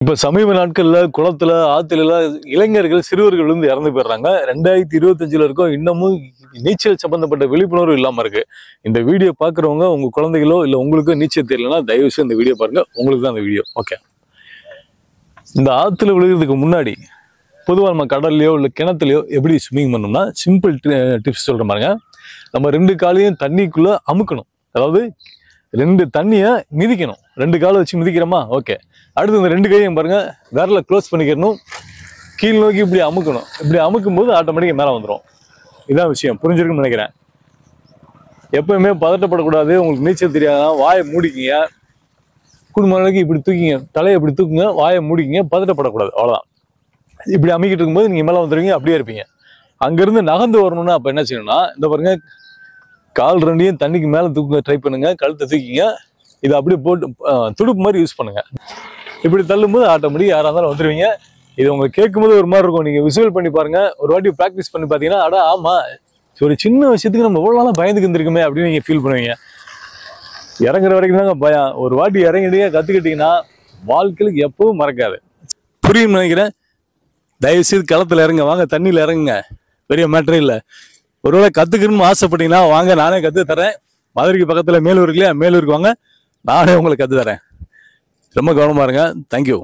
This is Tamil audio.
இப்ப சமீப நாட்கள்ல குளத்துல ஆத்துல இளைஞர்கள் சிறுவர்கள் வந்து இறந்து போயிடுறாங்க. 2025 இருக்கும் இன்னமும் நீச்சல் சம்பந்தப்பட்ட விழிப்புணர்வு இல்லாம இருக்கு. இந்த வீடியோ பாக்குறவங்க உங்க குழந்தைகளோ இல்ல உங்களுக்கு நீச்சல் தெரியலன்னா தயவு செய்து இந்த வீடியோ பாருங்க. உங்களுக்கு தான் இந்த வீடியோ. ஓகே, இந்த ஆத்துல விழுகிறதுக்கு முன்னாடி பொதுவாக நம்ம கடல்லையோ இல்லை கிணத்துலையோ எப்படி ஸ்விம்மிங் பண்ணோம்னா சிம்பிள் டிப்ஸ் சொல்ற பாருங்க. நம்ம 2 காலையும் தண்ணிக்குள்ள அமுக்கணும். அதாவது 2 தண்ணியை மிதிக்கணும். 2 காலை வச்சு மிதிக்கிறோமா? ஓகே. அடுத்து இந்த 2 கையும் பாருங்க, விரல க்ளோஸ் பண்ணிக்கணும். கீழ் நோக்கி இப்படி அமுக்கணும். இப்படி அமுக்கும் போது ஆட்டோமேட்டிக்காக மேலே வந்துடும். இதான் விஷயம். புரிஞ்சிருக்குன்னு நினைக்கிறேன். எப்பவுமே பதட்டப்படக்கூடாது. உங்களுக்கு நீச்சல் தெரியாதா வாயை மூடிக்கிங்க. குடும்ப அளவுக்கு இப்படி தூக்கிங்க, தலையை இப்படி தூக்குங்க, வாயை மூடிக்கிங்க. பதட்டப்படக்கூடாது, அவ்வளோதான். இப்படி அமைக்கிட்டு இருக்கும்போது நீங்கள் மேலே வந்துடுவீங்க, அப்படியே இருப்பீங்க. அங்கேருந்து நகர்ந்து வரணும்னா அப்போ என்ன செய்யணும்னா, இந்த பாருங்க, கால் 2யும் தண்ணிக்கு மேலே தூக்க ட்ரை பண்ணுங்க. கழுத்தை தூக்கிங்க. இதை அப்படியே போட்டு துடுப்பு மாதிரி யூஸ் பண்ணுங்க. இப்படி தள்ளும்போது ஆட்டோமேட்டிக் யாராக இருந்தாலும் வந்துடுவீங்க. இது உங்களுக்கு கேட்கும்போது ஒரு மாதிரி இருக்கும். நீங்கள் விசுவல் பண்ணி பாருங்க. ஒரு வாட்டி ப்ராக்டிஸ் பண்ணி பார்த்தீங்கன்னா, அடா ஆமாம், ஒரு சின்ன விஷயத்துக்கு நம்ம எவ்வளோ நாளாக பயந்துக்கு இருந்திருக்குமே அப்படின்னு நீங்கள் ஃபீல் பண்ணுவீங்க. இறங்குற வரைக்கும் தாங்க பயம். ஒரு வாட்டி இறங்கிட்டீங்க, கற்றுக்கிட்டீங்கன்னா வாழ்க்கைக்கு எப்பவும் மறக்காது. புரியும்னு நினைக்கிறேன். தயவுசெய்து களத்தில் இறங்க, வாங்க தண்ணியில் இறங்குங்க. பெரிய மேட்டரே இல்லை. ஒருவேளை கற்றுக்கணும்னு ஆசைப்பட்டீங்கன்னா வாங்க, நானே கற்று தரேன். மதுரைக்கு பக்கத்தில் மேலூர் இல்லையா, மேலூருக்கு வாங்க, நானே உங்களுக்கு கற்று தரேன். ரொம்ப கவனமா இருங்க. தேங்க்யூ.